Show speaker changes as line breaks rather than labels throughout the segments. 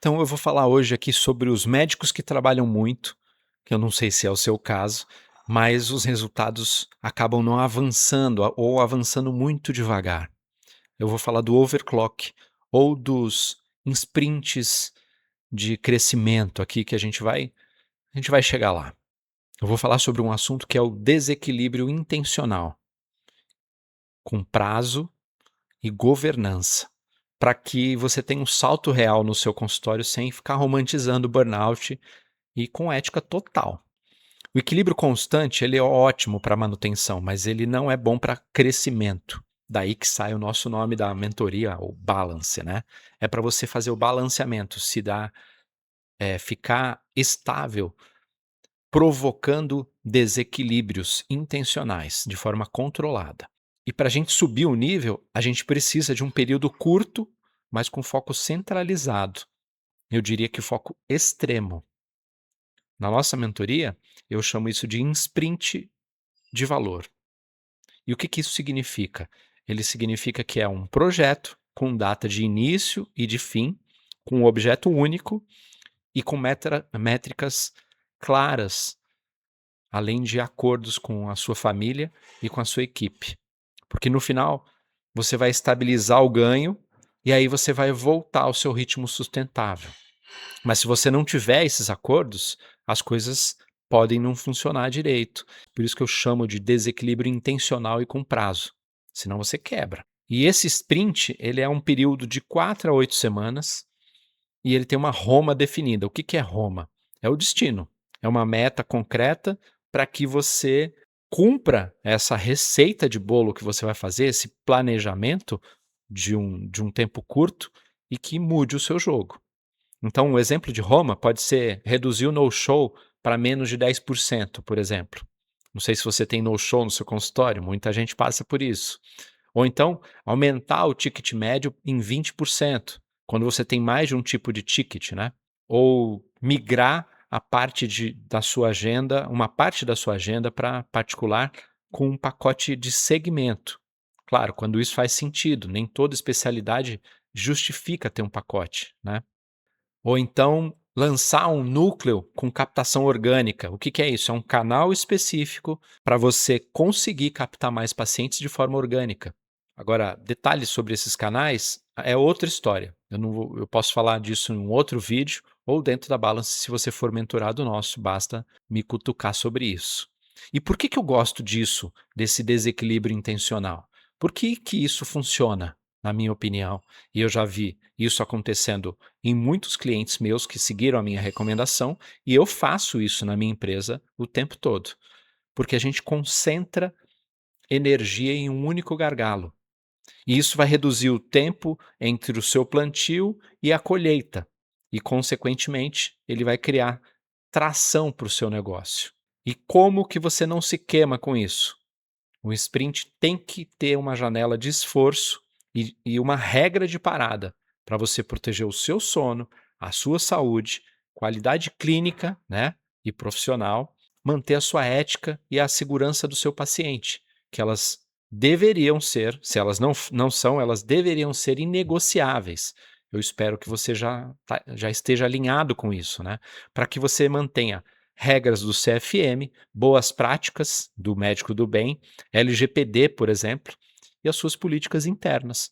Então, eu vou falar hoje aqui sobre os médicos que trabalham muito, que eu não sei se é o seu caso, mas os resultados acabam não avançando ou avançando muito devagar. Eu vou falar do overclock ou dos sprints de crescimento aqui que a gente vai chegar lá. Eu vou falar sobre um assunto que é o desequilíbrio intencional, com prazo e governança, para que você tenha um salto real no seu consultório sem ficar romantizando o burnout e com ética total. O equilíbrio constante ele é ótimo para manutenção, mas ele não é bom para crescimento. Daí que sai o nosso nome da mentoria, o balance, né? É para você fazer o balanceamento, ficar estável, provocando desequilíbrios intencionais, de forma controlada. E para a gente subir o nível, a gente precisa de um período curto, mas com foco centralizado. Eu diria que o foco extremo. Na nossa mentoria, eu chamo isso de sprint de valor. E o que isso significa? Ele significa que é um projeto com data de início e de fim, com um objeto único e com métricas claras, além de acordos com a sua família e com a sua equipe. Porque no final, você vai estabilizar o ganho e aí você vai voltar ao seu ritmo sustentável. Mas se você não tiver esses acordos, as coisas podem não funcionar direito. Por isso que eu chamo de desequilíbrio intencional e com prazo. Senão você quebra. E esse sprint, ele é um período de 4 a 8 semanas e ele tem uma Roma definida. O que é Roma? É o destino. É uma meta concreta para que você cumpra essa receita de bolo que você vai fazer, esse planejamento de um tempo curto e que mude o seu jogo. Então, o exemplo de Roma pode ser reduzir o no-show para menos de 10%, por exemplo. Não sei se você tem no-show no seu consultório, muita gente passa por isso. Ou então, aumentar o ticket médio em 20%, quando você tem mais de um tipo de ticket, né? Ou migrar da sua agenda, uma parte da sua agenda para particular com um pacote de segmento. Claro, quando isso faz sentido, nem toda especialidade justifica ter um pacote, né? Ou então lançar um núcleo com captação orgânica. O que é isso? É um canal específico para você conseguir captar mais pacientes de forma orgânica. Agora, detalhes sobre esses canais é outra história. Eu posso falar disso em um outro vídeo ou dentro da Balance se você for mentorado nosso, basta me cutucar sobre isso. E por que eu gosto disso, desse desequilíbrio intencional? Por que isso funciona, na minha opinião? E eu já vi isso acontecendo em muitos clientes meus que seguiram a minha recomendação e eu faço isso na minha empresa o tempo todo, porque a gente concentra energia em um único gargalo. E isso vai reduzir o tempo entre o seu plantio e a colheita e, consequentemente, ele vai criar tração para o seu negócio. E como que você não se queima com isso? O sprint tem que ter uma janela de esforço e uma regra de parada para você proteger o seu sono, a sua saúde, qualidade clínica, né, e profissional, manter a sua ética e a segurança do seu paciente, que elas deveriam ser, se elas não são, elas deveriam ser inegociáveis. Eu espero que você já esteja alinhado com isso, né? Para que você mantenha regras do CFM, boas práticas do médico do bem, LGPD, por exemplo, e as suas políticas internas,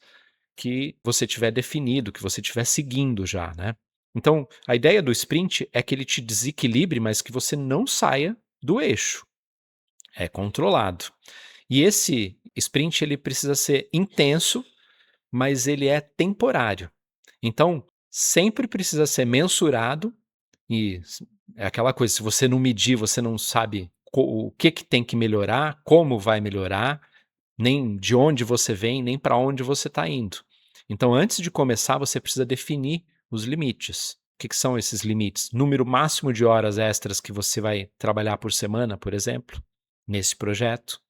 que você tiver definido, que você tiver seguindo já, né? Então, a ideia do sprint é que ele te desequilibre, mas que você não saia do eixo. É controlado. E esse sprint ele precisa ser intenso, mas ele é temporário. Então, sempre precisa ser mensurado e é aquela coisa, se você não medir, você não sabe o que tem que melhorar, como vai melhorar, nem de onde você vem, nem para onde você está indo. Então, antes de começar, você precisa definir os limites. O que são esses limites? Número máximo de horas extras que você vai trabalhar por semana, por exemplo, nesse projeto.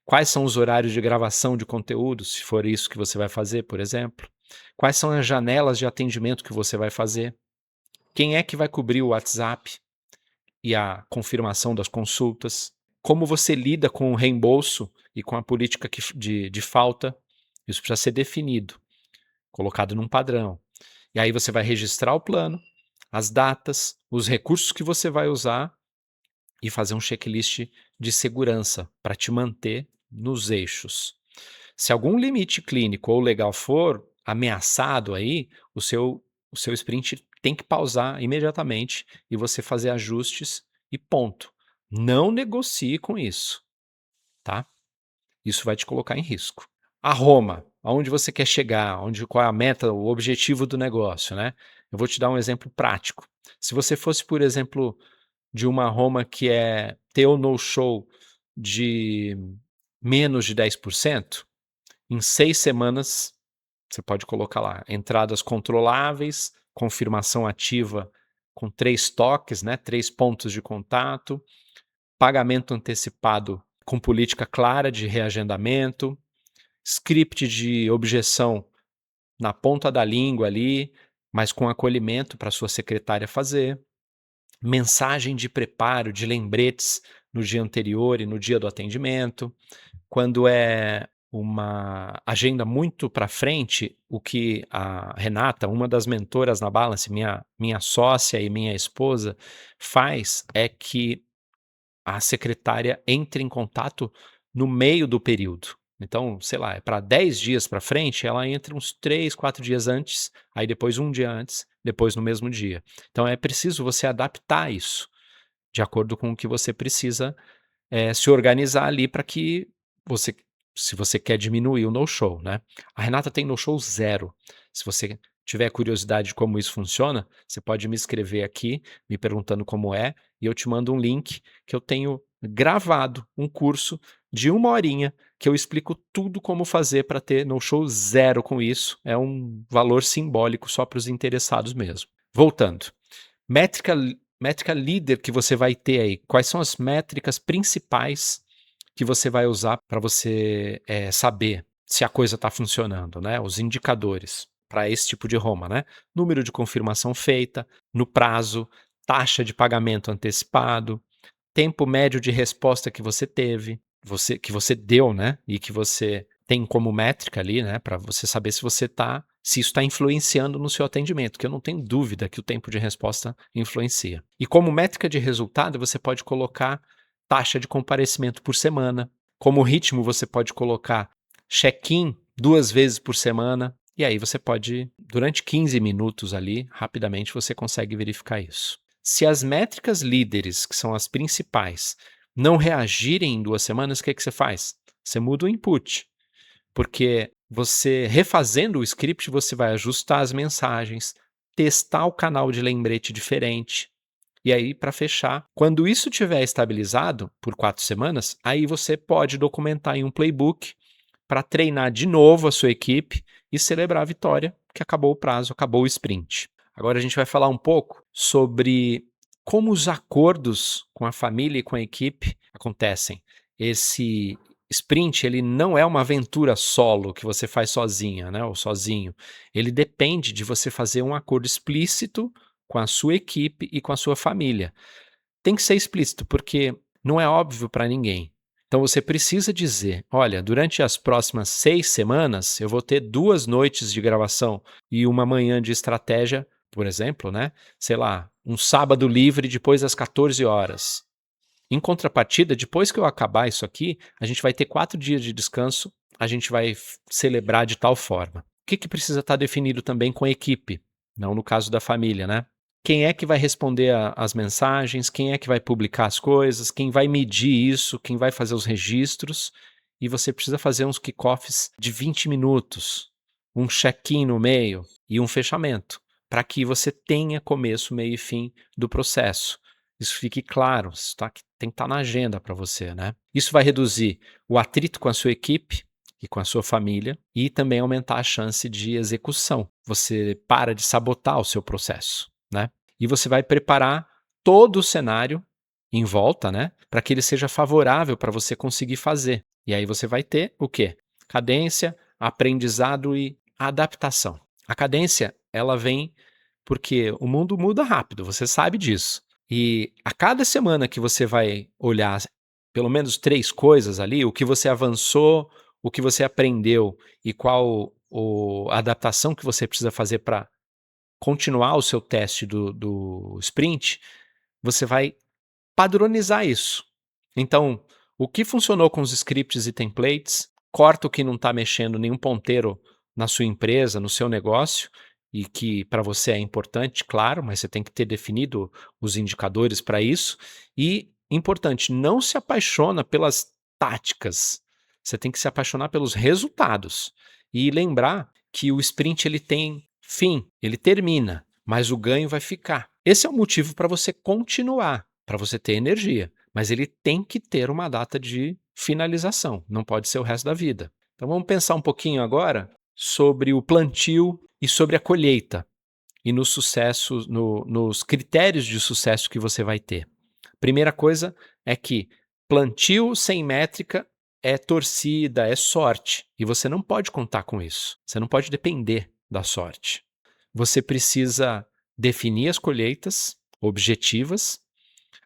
Quais são os horários de gravação de conteúdo, se for isso que você vai fazer, por exemplo? Quais são as janelas de atendimento que você vai fazer? Quem é que vai cobrir o WhatsApp e a confirmação das consultas? Como você lida com o reembolso e com a política de falta? Isso precisa ser definido, colocado num padrão. E aí você vai registrar o plano, as datas, os recursos que você vai usar e fazer um checklist de segurança para te manter nos eixos. Se algum limite clínico ou legal for ameaçado aí, o seu sprint tem que pausar imediatamente e você fazer ajustes e ponto. Não negocie com isso, tá? Isso vai te colocar em risco. A Roma, aonde você quer chegar, onde qual é a meta, o objetivo do negócio, né? Eu vou te dar um exemplo prático. Se você fosse, por exemplo, de uma Roma que é ter o no-show de menos de 10%, em 6 semanas você pode colocar lá, entradas controláveis, confirmação ativa com 3 toques, né, 3 pontos de contato, pagamento antecipado com política clara de reagendamento, script de objeção na ponta da língua ali, mas com acolhimento para sua secretária fazer, mensagem de preparo, de lembretes no dia anterior e no dia do atendimento. Quando é uma agenda muito para frente, o que a Renata, uma das mentoras na Balance, minha sócia e minha esposa, faz é que a secretária entre em contato no meio do período. Então, sei lá, é para 10 dias para frente, ela entra uns 3, 4 dias antes, aí depois um dia antes, depois no mesmo dia. Então é preciso você adaptar isso, de acordo com o que você precisa se organizar ali para que você se você quer diminuir o no-show, né. A Renata tem no-show zero. Se você tiver curiosidade de como isso funciona, você pode me escrever aqui, me perguntando como é, e eu te mando um link que eu tenho gravado um curso de 1 horinha, que eu explico tudo como fazer para ter no-show zero com isso. É um valor simbólico só para os interessados mesmo. Voltando. Métrica líder que você vai ter aí, quais são as métricas principais que você vai usar para você, saber se a coisa está funcionando, né, os indicadores para esse tipo de Roma, né. Número de confirmação feita, no prazo, taxa de pagamento antecipado, tempo médio de resposta que você teve, que você deu, né, e que você tem como métrica ali, né, para você saber se isso está influenciando no seu atendimento, que eu não tenho dúvida que o tempo de resposta influencia. E como métrica de resultado, você pode colocar taxa de comparecimento por semana. Como ritmo, você pode colocar check-in 2 vezes por semana, e aí você pode, durante 15 minutos ali, rapidamente você consegue verificar isso. Se as métricas líderes, que são as principais, não reagirem em 2 semanas, o que você faz? Você muda o input, porque você refazendo o script, você vai ajustar as mensagens, testar o canal de lembrete diferente. E aí, para fechar, quando isso tiver estabilizado por 4 semanas, aí você pode documentar em um playbook para treinar de novo a sua equipe e celebrar a vitória, que acabou o prazo, acabou o sprint. Agora a gente vai falar um pouco sobre como os acordos com a família e com a equipe acontecem. Esse sprint, ele não é uma aventura solo que você faz sozinha, né, ou sozinho. Ele depende de você fazer um acordo explícito com a sua equipe e com a sua família. Tem que ser explícito, porque não é óbvio para ninguém. Então você precisa dizer: olha, durante as próximas 6 semanas eu vou ter 2 noites de gravação e uma manhã de estratégia, por exemplo, né? Sei lá, um sábado livre depois das 14 horas. Em contrapartida, depois que eu acabar isso aqui, a gente vai ter 4 dias de descanso, a gente vai celebrar de tal forma. O que, que precisa estar definido também com a equipe? Não no caso da família, né? Quem é que vai responder as mensagens, quem é que vai publicar as coisas, quem vai medir isso, quem vai fazer os registros. E você precisa fazer uns kickoffs de 20 minutos, um check-in no meio e um fechamento, para que você tenha começo, meio e fim do processo. Isso fique claro, isso tem que estar na agenda para você, né? Isso vai reduzir o atrito com a sua equipe e com a sua família e também aumentar a chance de execução. Você para de sabotar o seu processo, né? E você vai preparar todo o cenário em volta, né, para que ele seja favorável para você conseguir fazer. E aí você vai ter o quê? Cadência, aprendizado e adaptação. A cadência, ela vem porque o mundo muda rápido, você sabe disso. E a cada semana que você vai olhar pelo menos 3 coisas ali, o que você avançou, o que você aprendeu e qual a adaptação que você precisa fazer para continuar o seu teste do sprint, você vai padronizar isso. Então, o que funcionou com os scripts e templates, corta o que não está mexendo nenhum ponteiro na sua empresa, no seu negócio, e que para você é importante, claro, mas você tem que ter definido os indicadores para isso. E importante, não se apaixona pelas táticas. Você tem que se apaixonar pelos resultados. E lembrar que o sprint ele tem fim, ele termina, mas o ganho vai ficar. Esse é o motivo para você continuar, para você ter energia, mas ele tem que ter uma data de finalização, não pode ser o resto da vida. Então vamos pensar um pouquinho agora sobre o plantio e sobre a colheita e nos sucessos, nos critérios de sucesso que você vai ter. Primeira coisa é que plantio sem métrica é torcida, é sorte, e você não pode contar com isso. Você não pode depender da sorte. Você precisa definir as colheitas objetivas,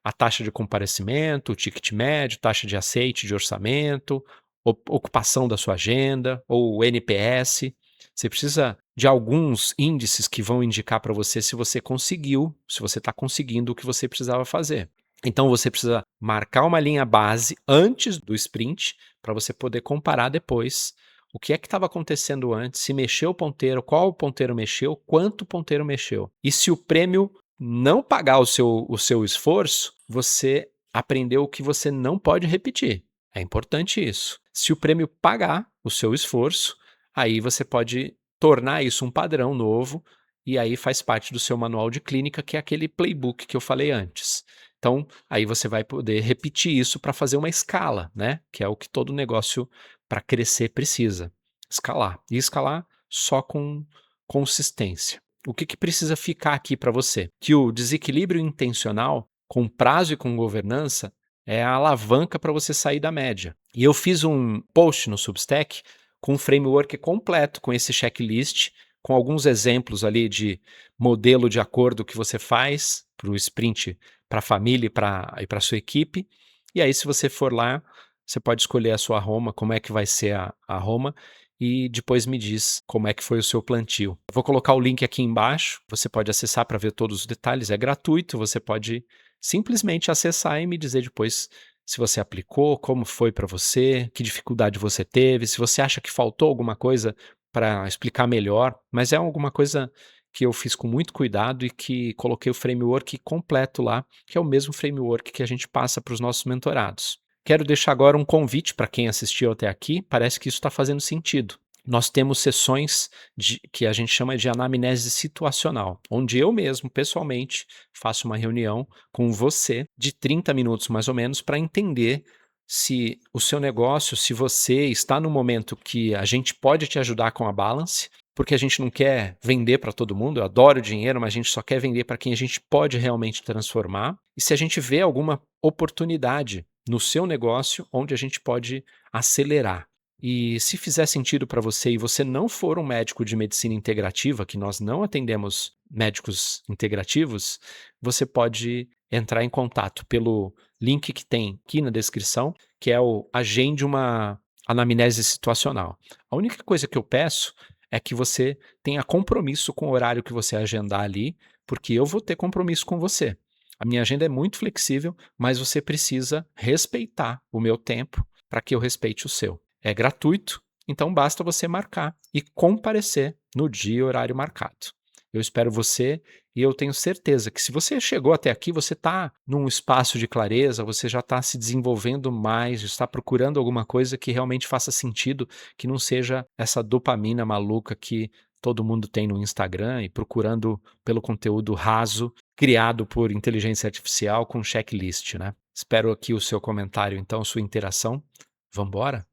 a taxa de comparecimento, o ticket médio, taxa de aceite de orçamento, ocupação da sua agenda, ou o NPS. Você precisa de alguns índices que vão indicar para você se você conseguiu, se você está conseguindo o que você precisava fazer. Então você precisa marcar uma linha base antes do sprint para você poder comparar depois o que é que estava acontecendo antes, se mexeu o ponteiro, qual o ponteiro mexeu, quanto o ponteiro mexeu. E se o prêmio não pagar o seu esforço, você aprendeu o que você não pode repetir. É importante isso. Se o prêmio pagar o seu esforço, aí você pode tornar isso um padrão novo e aí faz parte do seu manual de clínica, que é aquele playbook que eu falei antes. Então, aí você vai poder repetir isso para fazer uma escala, né? Que é o que todo negócio para crescer precisa. Escalar. E escalar só com consistência. O que precisa ficar aqui para você? Que o desequilíbrio intencional, com prazo e com governança, é a alavanca para você sair da média. E eu fiz um post no Substack com um framework completo, com esse checklist, com alguns exemplos ali de modelo de acordo que você faz para o sprint, para a família e para a sua equipe. E aí, se você for lá, você pode escolher a sua Roma, como é que vai ser a Roma, e depois me diz como é que foi o seu plantio. Vou colocar o link aqui embaixo, você pode acessar para ver todos os detalhes, é gratuito, você pode simplesmente acessar e me dizer depois se você aplicou, como foi para você, que dificuldade você teve, se você acha que faltou alguma coisa para explicar melhor, mas é alguma coisa que eu fiz com muito cuidado e que coloquei o framework completo lá, que é o mesmo framework que a gente passa para os nossos mentorados. Quero deixar agora um convite para quem assistiu até aqui, parece que isso está fazendo sentido. Nós temos sessões que a gente chama de anamnese situacional, onde eu mesmo, pessoalmente, faço uma reunião com você de 30 minutos mais ou menos para entender se o seu negócio, se você está no momento que a gente pode te ajudar com a balance, porque a gente não quer vender para todo mundo, eu adoro dinheiro, mas a gente só quer vender para quem a gente pode realmente transformar, e se a gente vê alguma oportunidade no seu negócio onde a gente pode acelerar. E se fizer sentido para você e você não for um médico de medicina integrativa, que nós não atendemos médicos integrativos, você pode entrar em contato pelo link que tem aqui na descrição, que é o Agende uma Anamnese Situacional. A única coisa que eu peço é que você tenha compromisso com o horário que você agendar ali, porque eu vou ter compromisso com você. A minha agenda é muito flexível, mas você precisa respeitar o meu tempo para que eu respeite o seu. É gratuito, então basta você marcar e comparecer no dia e horário marcado. Eu espero você e eu tenho certeza que se você chegou até aqui, você está num espaço de clareza, você já está se desenvolvendo mais, está procurando alguma coisa que realmente faça sentido, que não seja essa dopamina maluca que todo mundo tem no Instagram e procurando pelo conteúdo raso criado por inteligência artificial com checklist, né? Espero aqui o seu comentário, então, sua interação. Vamos embora?